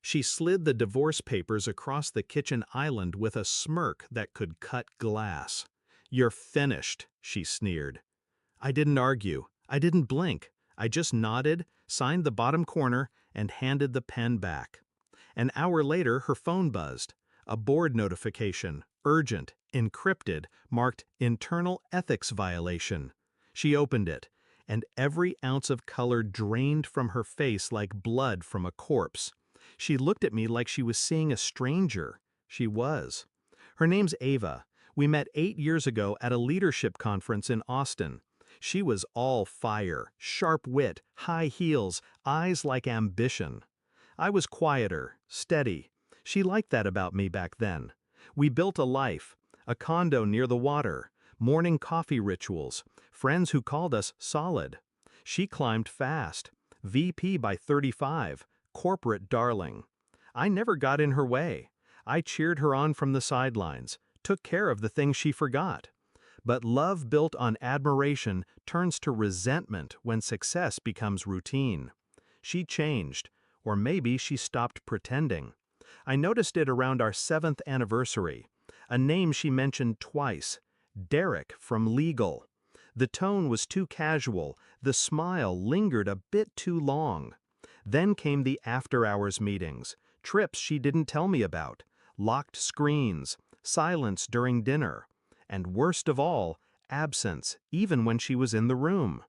She slid the divorce papers across the kitchen island with a smirk that could cut glass. "You're finished," she sneered. I didn't argue. I didn't blink. I just nodded, signed the bottom corner, and handed the pen back. An hour later, her phone buzzed. A board notification, urgent, encrypted, marked internal ethics violation. She opened it, and every ounce of color drained from her face like blood from a corpse. She looked at me like she was seeing a stranger. She was. Her name's Ava. We met 8 years ago at a leadership conference in Austin. She was all fire, sharp wit, high heels, eyes like ambition. I was quieter, steady. She liked that about me back then. We built a life, a condo near the water, morning coffee rituals, friends who called us solid. She climbed fast, VP by 35, corporate darling. I never got in her way. I cheered her on from the sidelines, took care of the things she forgot. But love built on admiration turns to resentment when success becomes routine. She changed, or maybe she stopped pretending. I noticed it around our 7th anniversary. A name she mentioned twice, Derek from Legal. The tone was too casual, the smile lingered a bit too long. Then came the after-hours meetings, trips she didn't tell me about, locked screens, silence during dinner. And worst of all, absence, even when she was in the room.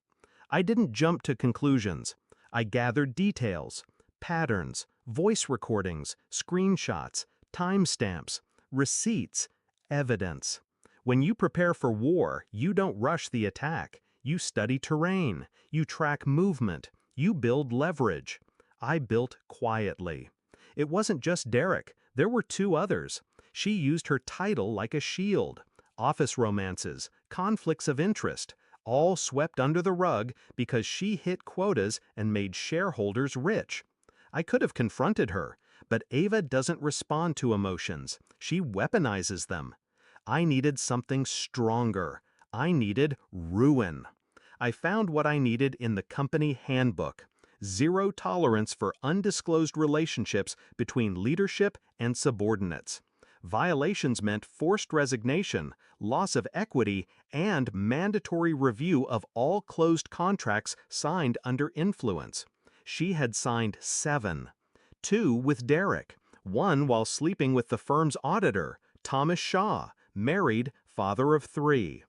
I didn't jump to conclusions. I gathered details, patterns, voice recordings, screenshots, timestamps, receipts, evidence. When you prepare for war, you don't rush the attack. You study terrain, you track movement, you build leverage. I built quietly. It wasn't just Derek, there were 2 others. She used her title like a shield. Office romances, conflicts of interest, all swept under the rug because she hit quotas and made shareholders rich. I could have confronted her, but Ava doesn't respond to emotions. She weaponizes them. I needed something stronger. I needed ruin. I found what I needed in the company handbook. Zero tolerance for undisclosed relationships between leadership and subordinates. Violations meant forced resignation, loss of equity, and mandatory review of all closed contracts signed under influence. She had signed 7. 2 with Derek, 1 while sleeping with the firm's auditor, Thomas Shaw, married, father of 3.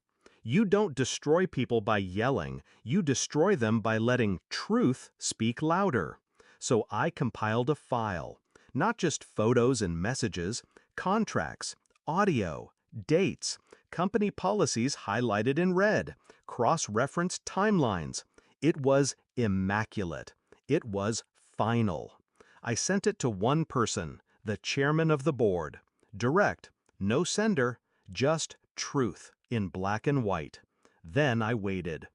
You don't destroy people by yelling, you destroy them by letting truth speak louder. So I compiled a file, not just photos and messages, contracts, audio, dates, company policies highlighted in red, cross-referenced timelines. It was immaculate. It was final. I sent it to one person, the chairman of the board. Direct, no sender, just truth in black and white. Then I waited.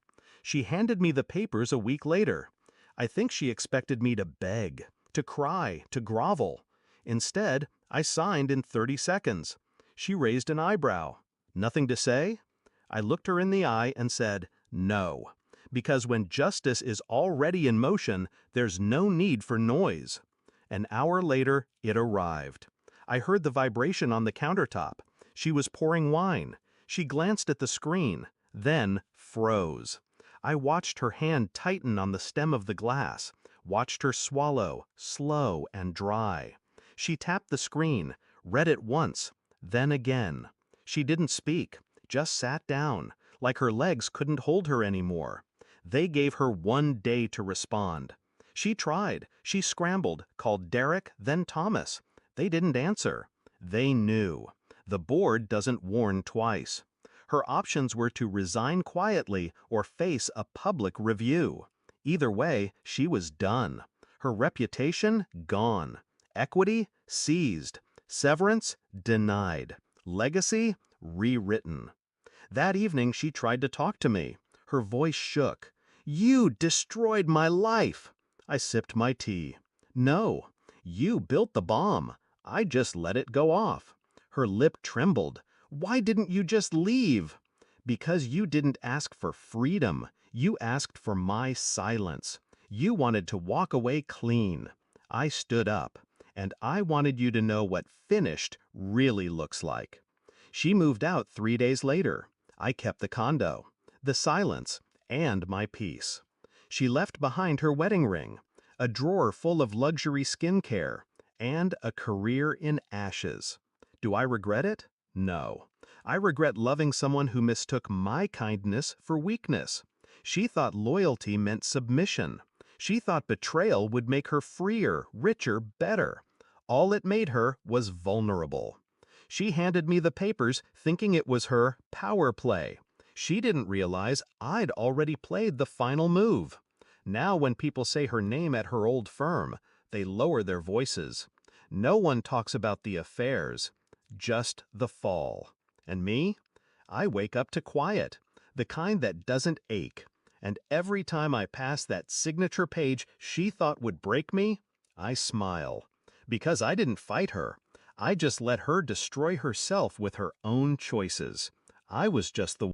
She handed me the papers a week later. I think she expected me to beg, to cry, to grovel. Instead, I signed in 30 seconds. She raised an eyebrow. Nothing to say? I looked her in the eye and said, no. Because when justice is already in motion, there's no need for noise. An hour later, it arrived. I heard the vibration on the countertop. She was pouring wine. She glanced at the screen, then froze. I watched her hand tighten on the stem of the glass, watched her swallow, slow and dry. She tapped the screen, read it once, then again. She didn't speak, just sat down, like her legs couldn't hold her anymore. They gave her 1 day to respond. She tried, she scrambled, called Derek, then Thomas. They didn't answer. They knew. The board doesn't warn twice. Her options were to resign quietly or face a public review. Either way, she was done. Her reputation, gone. Equity, seized. Severance, denied. Legacy, rewritten. That evening she tried to talk to me. Her voice shook. "You destroyed my life." I sipped my tea. "No, you built the bomb. I just let it go off." Her lip trembled. "Why didn't you just leave?" "Because you didn't ask for freedom. You asked for my silence. You wanted to walk away clean." I stood up. And I wanted you to know what finished really looks like. She moved out 3 days later. I kept the condo, the silence, and my peace. She left behind her wedding ring, a drawer full of luxury skincare, and a career in ashes. Do I regret it? No. I regret loving someone who mistook my kindness for weakness. She thought loyalty meant submission. She thought betrayal would make her freer, richer, better. All it made her was vulnerable. She handed me the papers thinking it was her power play. She didn't realize I'd already played the final move. Now when people say her name at her old firm, they lower their voices. No one talks about the affairs, just the fall. And me? I wake up to quiet, the kind that doesn't ache. And every time I pass that signature page she thought would break me, I smile. Because I didn't fight her. I just let her destroy herself with her own choices. I was just the